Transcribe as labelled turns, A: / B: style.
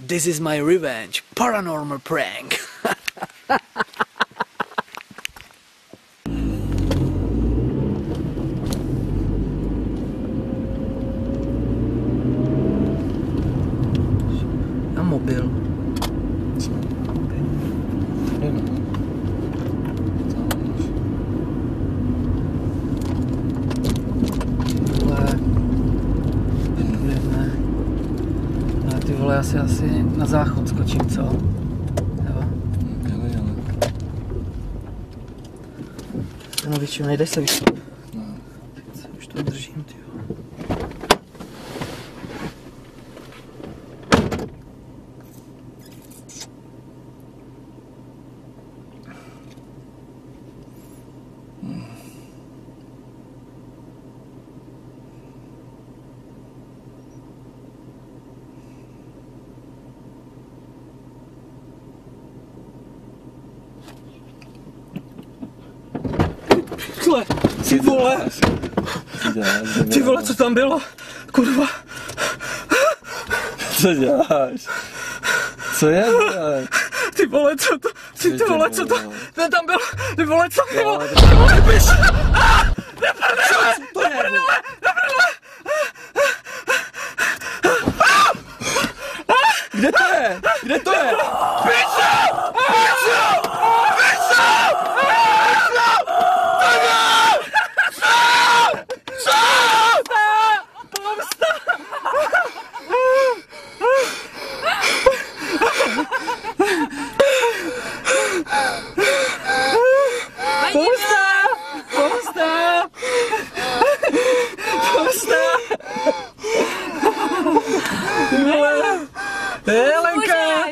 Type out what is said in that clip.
A: This is my revenge. Paranormal prank. A mobil.
B: Co? Tady no.
A: Ty vole, asi na záchod skočím, co? Jo?
B: Jele.
A: No víš, nejdeš se vyšlo.
B: No.
A: Už to držím, ty jo. Ty vole, co tam bylo? Kurva.
B: Co děláš? Co je?
A: Ty vole, co to? Ty vole, co to? Ten tam byl. Ty vole, co to bylo?
B: Ty
A: Ty vole, běž!
B: to je? Kde to je? Kde to je?
A: Helenka!